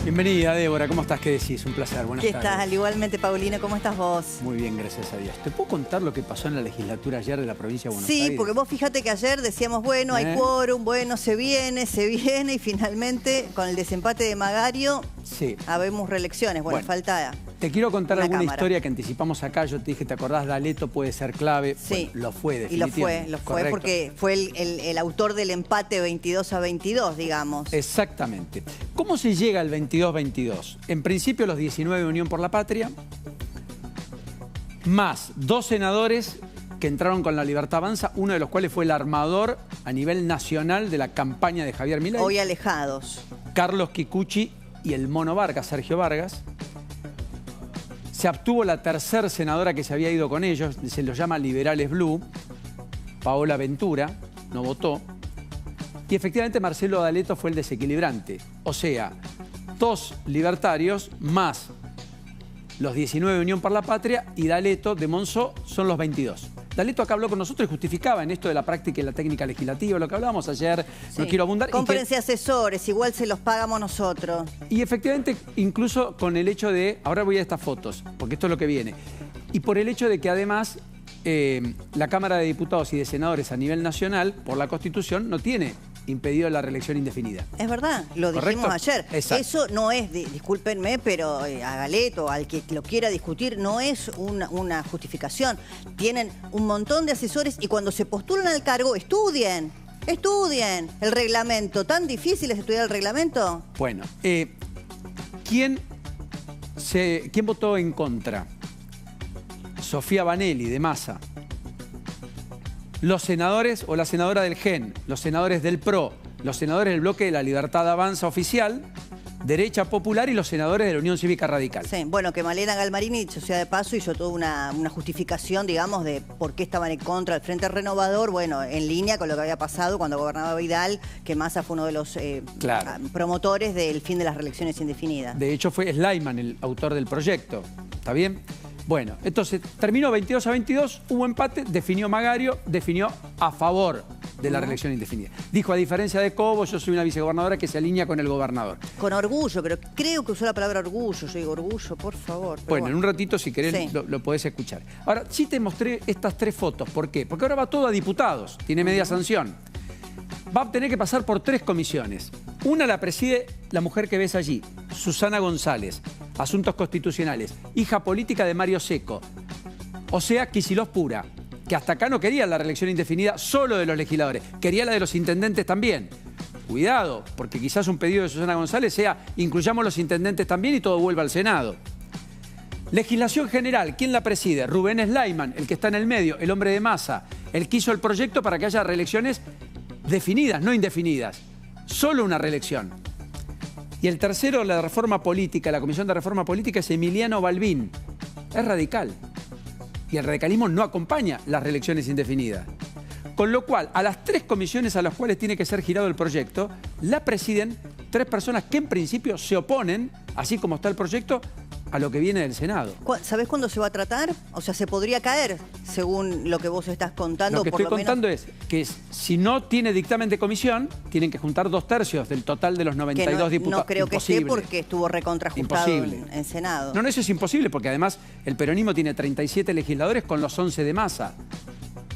Bienvenida, Débora. ¿Cómo estás? ¿Qué decís? Un placer. Buenas tardes. ¿Qué tal? Igualmente, Paulino. ¿Cómo estás vos? Muy bien, gracias a Dios. ¿Te puedo contar lo que pasó en la legislatura ayer de la provincia de Buenos Aires? Sí, porque vos fíjate que ayer decíamos, bueno, hay quórum, bueno, se viene, y finalmente, con el desempate de Magario, habemos reelecciones. Bueno, falta... Te quiero contar alguna cámara. Historia que anticipamos acá. Yo te dije, ¿te acordás? D'Aleto puede ser clave. Sí. Bueno, lo fue, definitivamente. Y lo fue porque fue el autor del empate 22-22, digamos. Exactamente. ¿Cómo se llega al 22-22? En principio los 19 de Unión por la Patria, más 2 senadores que entraron con La Libertad Avanza, uno de los cuales fue el armador a nivel nacional de la campaña de Javier Milei. Hoy alejados. Carlos Kikuchi y el Mono Vargas, Sergio Vargas. Se abstuvo la tercera senadora que se había ido con ellos, se los llama Liberales Blue, Paola Ventura, no votó. Y efectivamente Marcelo D'Aleto fue el desequilibrante. O sea, 2 libertarios más los 19 de Unión por la Patria y D'Aleto de Monzó son los 22. D'Aleto acá habló con nosotros y justificaba en esto de la práctica y la técnica legislativa, lo que hablábamos ayer, no quiero abundar. Cómprense asesores, igual se los pagamos nosotros. Y efectivamente, incluso con el hecho de, ahora voy a estas fotos, porque esto es lo que viene, y por el hecho de que además la Cámara de Diputados y de Senadores a nivel nacional, por la Constitución, no tiene impedido la reelección indefinida. Es verdad, lo dijimos ayer. Exacto. Eso no es, discúlpenme, pero a D'Aleto, al que lo quiera discutir, no es una justificación. Tienen un montón de asesores y cuando se postulan al cargo, estudien el reglamento. ¿Tan difícil es estudiar el reglamento? Bueno, ¿quién votó en contra? Sofía Banelli, de Massa. Los senadores o la senadora del GEN, los senadores del PRO, los senadores del bloque de La Libertad Avanza oficial, Derecha Popular y los senadores de la Unión Cívica Radical. Sí, bueno, que Malena Galmarini, dicho sea de paso, hizo toda una justificación, digamos, de por qué estaban en contra del Frente Renovador, bueno, en línea con lo que había pasado cuando gobernaba Vidal, que Massa fue uno de los promotores del fin de las reelecciones indefinidas. De hecho, fue Slayman el autor del proyecto. ¿Está bien? Bueno, entonces terminó 22-22, hubo empate, definió Magario, definió a favor de la reelección indefinida. Dijo, a diferencia de Cobo, yo soy una vicegobernadora que se alinea con el gobernador. Con orgullo, pero creo que usó la palabra orgullo. Yo digo orgullo, por favor. Bueno, en un ratito, si querés, lo podés escuchar. Ahora, sí te mostré estas 3 fotos. ¿Por qué? Porque ahora va todo a diputados, tiene media sanción. Va a tener que pasar por 3 comisiones. Una la preside la mujer que ves allí, Susana González, Asuntos Constitucionales, hija política de Mario Seco. O sea, Kicillof pura, que hasta acá no quería la reelección indefinida solo de los legisladores, quería la de los intendentes también. Cuidado, porque quizás un pedido de Susana González sea, incluyamos los intendentes también y todo vuelva al Senado. Legislación general, ¿quién la preside? Rubén Slayman, el que está en el medio, el hombre de Massa, el que hizo el proyecto para que haya reelecciones definidas, no indefinidas. Solo una reelección. Y el tercero, la reforma política, la Comisión de Reforma Política, es Emiliano Balbín. Es radical. Y el radicalismo no acompaña las reelecciones indefinidas. Con lo cual, a las 3 comisiones a las cuales tiene que ser girado el proyecto, la presiden 3 personas que en principio se oponen, así como está el proyecto, a lo que viene del Senado. ¿Sabés cuándo se va a tratar? O sea, se podría caer, según lo que vos estás contando. Lo que estoy contando es que si no tiene dictamen de comisión, tienen que juntar 2/3 del total de los 92 diputados. No creo que esté porque estuvo recontrajustado en Senado. No, eso es imposible, porque además el peronismo tiene 37 legisladores con los 11 de Massa.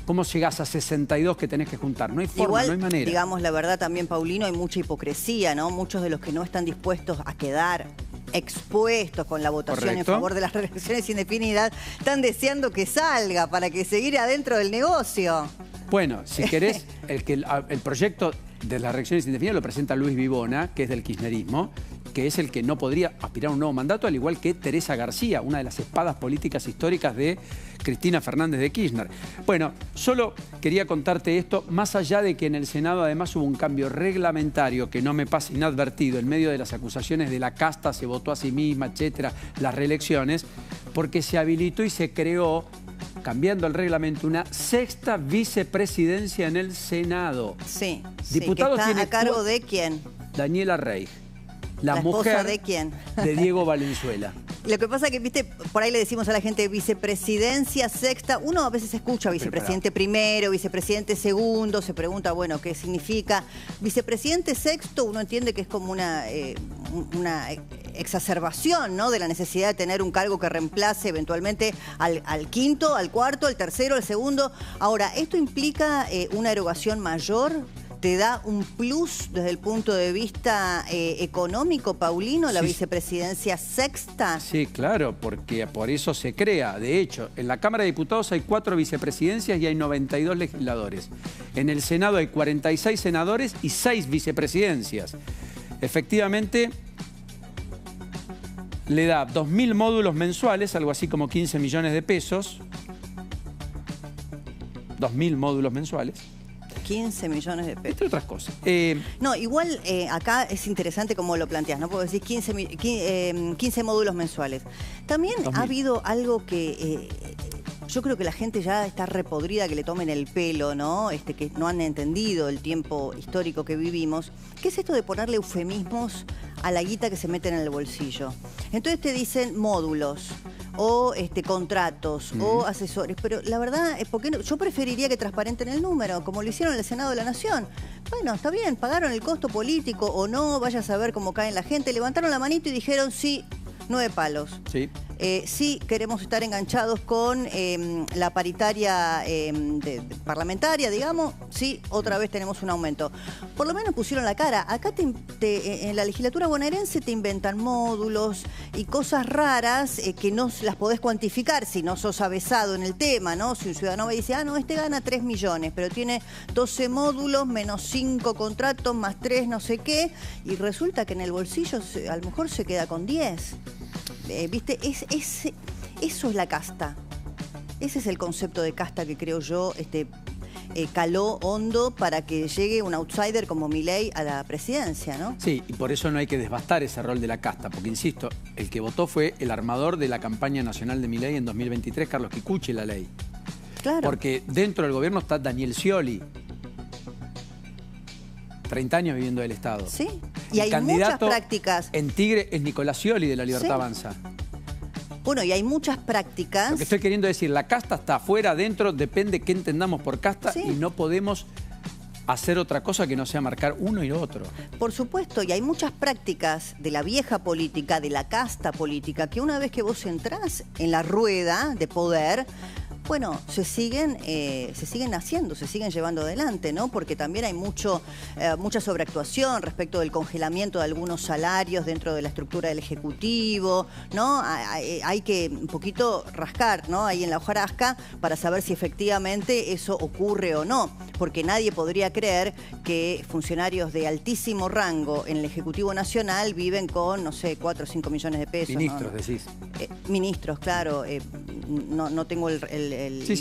¿Cómo llegás a 62 que tenés que juntar? No hay forma, igual, no hay manera. Digamos la verdad también, Paulino, hay mucha hipocresía, ¿no? Muchos de los que no están dispuestos a quedar expuestos con la votación en favor de las reelecciones indefinidas, están deseando que salga para que seguir adentro del negocio. Bueno, si querés, el proyecto de las reelecciones indefinidas lo presenta Luis Vivona, que es del kirchnerismo, que es el que no podría aspirar a un nuevo mandato, al igual que Teresa García, una de las espadas políticas históricas de Cristina Fernández de Kirchner. Bueno, solo quería contarte esto, más allá de que en el Senado además hubo un cambio reglamentario que no me pasa inadvertido, en medio de las acusaciones de la casta, se votó a sí misma, etcétera, las reelecciones, porque se habilitó y se creó, cambiando el reglamento, una 6ª vicepresidencia en el Senado. Sí, Diputados que está tiene a cargo de quién. Daniela Reich. ¿La mujer de quién? De Diego Valenzuela. Lo que pasa es que, viste, por ahí le decimos a la gente vicepresidencia sexta. Uno a veces escucha vicepresidente primero, vicepresidente segundo, se pregunta, bueno, ¿qué significa? Vicepresidente sexto, uno entiende que es como una exacerbación, ¿no?, de la necesidad de tener un cargo que reemplace eventualmente al quinto, al cuarto, al tercero, al segundo. Ahora, ¿esto implica una erogación mayor? ¿Te da un plus desde el punto de vista económico, Paulino, la vicepresidencia sexta? Sí, claro, porque por eso se crea. De hecho, en la Cámara de Diputados hay 4 vicepresidencias y hay 92 legisladores. En el Senado hay 46 senadores y 6 vicepresidencias. Efectivamente, le da 2.000 módulos mensuales, algo así como 15 millones de pesos. 2.000 módulos mensuales. 15 millones de pesos. Entre otras cosas. No, igual acá es interesante cómo lo planteas, ¿no? Porque decís 15 módulos mensuales. También 2000. ha habido algo que yo creo que la gente ya está repodrida, que le tomen el pelo, ¿no? Que no han entendido el tiempo histórico que vivimos. ¿Qué es esto de ponerle eufemismos a la guita que se mete en el bolsillo? Entonces te dicen módulos, o contratos, o asesores. Pero la verdad, ¿por qué no? Yo preferiría que transparenten el número, como lo hicieron en el Senado de la Nación. Bueno, está bien, pagaron el costo político o no, vaya a saber cómo cae la gente. Levantaron la manito y dijeron sí, 9 palos. Sí. Sí queremos estar enganchados con la paritaria parlamentaria, digamos. Sí, otra vez tenemos un aumento. Por lo menos pusieron la cara. Acá en la legislatura bonaerense te inventan módulos y cosas raras que no las podés cuantificar si no sos avesado en el tema, ¿no? Si un ciudadano me dice, no, este gana 3 millones, pero tiene 12 módulos, menos 5 contratos, más 3 no sé qué, y resulta que en el bolsillo a lo mejor se queda con 10. ¿Viste? Eso es la casta. Ese es el concepto de casta que creo yo caló hondo para que llegue un outsider como Milei a la presidencia, ¿no? Sí, y por eso no hay que desbastar ese rol de la casta, porque insisto, el que votó fue el armador de la campaña nacional de Milei en 2023, Carlos Kikuchi, la ley. Claro. Porque dentro del gobierno está Daniel Scioli, 30 años viviendo del Estado. Sí, y hay muchas prácticas. En Tigre es Nicolás Scioli de la Libertad Avanza. Bueno, y hay muchas prácticas. Lo que estoy queriendo decir, la casta está afuera, adentro, depende qué entendamos por casta y no podemos hacer otra cosa que no sea marcar uno y lo otro. Por supuesto, y hay muchas prácticas de la vieja política, de la casta política, que una vez que vos entrás en la rueda de poder, bueno, se siguen haciendo, se siguen llevando adelante, ¿no? Porque también hay mucha sobreactuación respecto del congelamiento de algunos salarios dentro de la estructura del Ejecutivo, ¿no? Hay que un poquito rascar, ¿no?, ahí en la hojarasca para saber si efectivamente eso ocurre o no, porque nadie podría creer que funcionarios de altísimo rango en el Ejecutivo Nacional viven con, no sé, 4 o 5 millones de pesos. Ministros, ¿no? Decís. Ministros, claro. No tengo el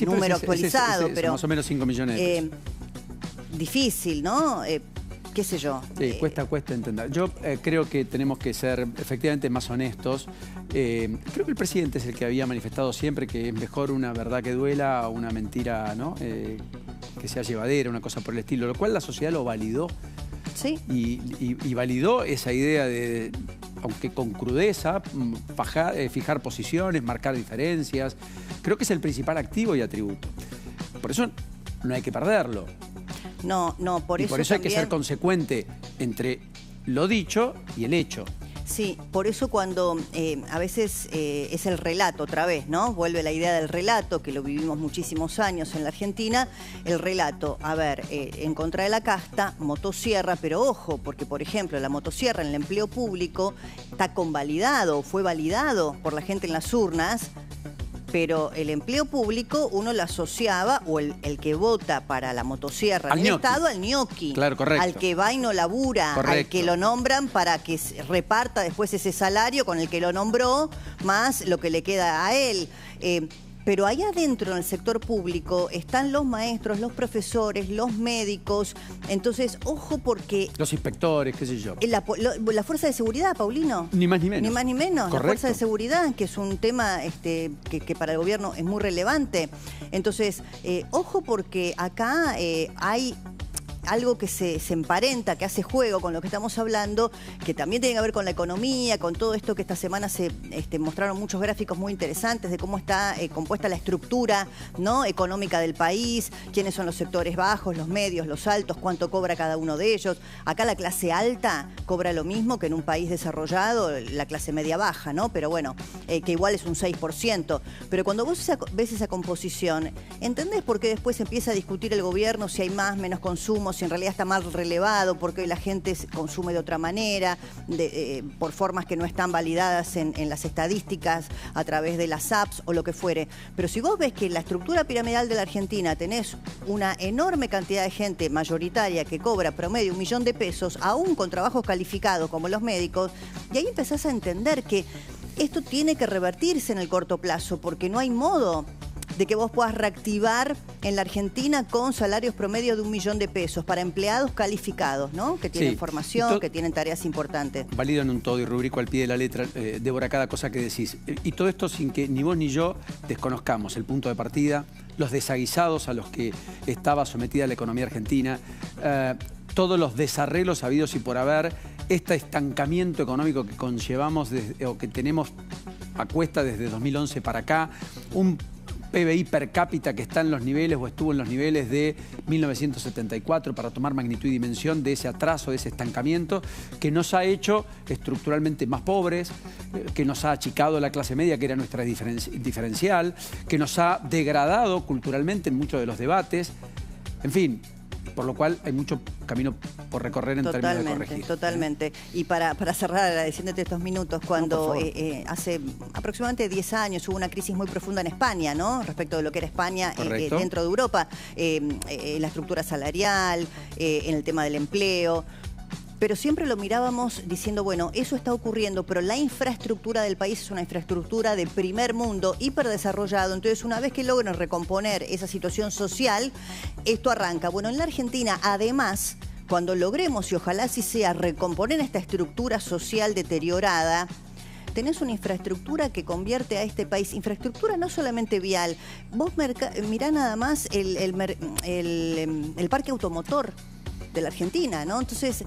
número actualizado, pero más o menos 5 millones de pesos. Difícil, ¿no? Qué sé yo. Sí, cuesta entender. Yo creo que tenemos que ser efectivamente más honestos. Creo que el presidente es el que había manifestado siempre que es mejor una verdad que duela o una mentira, ¿no? Que sea llevadera, una cosa por el estilo, lo cual la sociedad lo validó. Sí. Y validó esa idea de, aunque con crudeza, fijar posiciones, marcar diferencias. Creo que es el principal activo y atributo. Por eso no hay que perderlo. No, por eso hay que ser consecuente entre lo dicho y el hecho. Sí, por eso cuando a veces es el relato otra vez, ¿no? Vuelve la idea del relato, que lo vivimos muchísimos años en la Argentina. El relato, a ver, en contra de la casta, motosierra, pero ojo, porque por ejemplo la motosierra en el empleo público está convalidado, fue validado por la gente en las urnas, pero el empleo público uno lo asociaba, o el que vota para la motosierra en el Estado, al ñoqui. Claro, correcto. Al que va y no labura, al que lo nombran para que reparta después ese salario con el que lo nombró, más lo que le queda a él. Pero ahí adentro en el sector público están los maestros, los profesores, los médicos. Entonces, ojo porque... Los inspectores, qué sé yo. La fuerza de seguridad, Paulino. Ni más ni menos. Ni más ni menos. Correcto. La fuerza de seguridad, que es un tema que para el gobierno es muy relevante. Entonces, ojo porque acá hay algo que se emparenta, que hace juego con lo que estamos hablando, que también tiene que ver con la economía, con todo esto que esta semana se mostraron muchos gráficos muy interesantes de cómo está compuesta la estructura, ¿no?, económica del país, quiénes son los sectores bajos, los medios, los altos, cuánto cobra cada uno de ellos. Acá la clase alta cobra lo mismo que en un país desarrollado, la clase media baja, ¿no? Pero bueno, que igual es un 6%. Pero cuando vos ves esa composición, ¿entendés por qué después empieza a discutir el gobierno si hay más, menos consumo, si en realidad está mal relevado, porque la gente consume de otra manera, por formas que no están validadas en las estadísticas, a través de las apps o lo que fuere? Pero si vos ves que en la estructura piramidal de la Argentina tenés una enorme cantidad de gente mayoritaria que cobra promedio 1 millón de pesos, aún con trabajos calificados como los médicos, y ahí empezás a entender que esto tiene que revertirse en el corto plazo, porque no hay modo de que vos puedas reactivar en la Argentina con salarios promedio de 1 millón de pesos para empleados calificados, ¿no? Que tienen formación, que tienen tareas importantes. Valido en un todo y rubrico al pie de la letra, Débora, cada cosa que decís. Y todo esto sin que ni vos ni yo desconozcamos el punto de partida, los desaguisados a los que estaba sometida la economía argentina, todos los desarreglos habidos y por haber, este estancamiento económico que conllevamos o que tenemos a cuesta desde 2011 para acá, un PBI per cápita que está en los niveles o estuvo en los niveles de 1974 para tomar magnitud y dimensión de ese atraso, de ese estancamiento que nos ha hecho estructuralmente más pobres, que nos ha achicado la clase media, que era nuestra diferencial, que nos ha degradado culturalmente en muchos de los debates, en fin. Por lo cual hay mucho camino por recorrer en términos de corregir. Totalmente. Y para cerrar, agradeciéndote estos minutos, cuando hace aproximadamente 10 años hubo una crisis muy profunda en España, ¿no?, respecto de lo que era España dentro de Europa, la estructura salarial, en el tema del empleo. Pero siempre lo mirábamos diciendo, bueno, eso está ocurriendo, pero la infraestructura del país es una infraestructura de primer mundo, hiperdesarrollado. Entonces, una vez que logren recomponer esa situación social, esto arranca. Bueno, en la Argentina, además, cuando logremos, y ojalá así sea, recomponer esta estructura social deteriorada, tenés una infraestructura que convierte a este país, infraestructura no solamente vial, vos mirá nada más el parque automotor de la Argentina, ¿no? Entonces,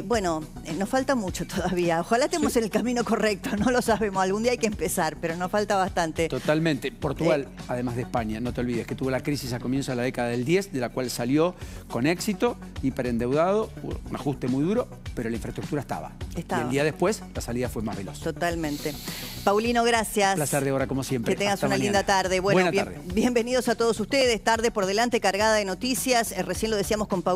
bueno, nos falta mucho todavía. Ojalá estemos en el camino correcto, no lo sabemos. Algún día hay que empezar, pero nos falta bastante. Totalmente. Portugal, además de España, no te olvides que tuvo la crisis a comienzos de la década del 10, de la cual salió con éxito, hiperendeudado, un ajuste muy duro, pero la infraestructura estaba. Y el día después, la salida fue más veloz. Totalmente. Paulino, gracias. Un placer, Débora, como siempre. Que tengas una linda tarde. Bueno, Buena tarde. Bienvenidos a todos ustedes. Tarde por delante, cargada de noticias. Recién lo decíamos con Paulino.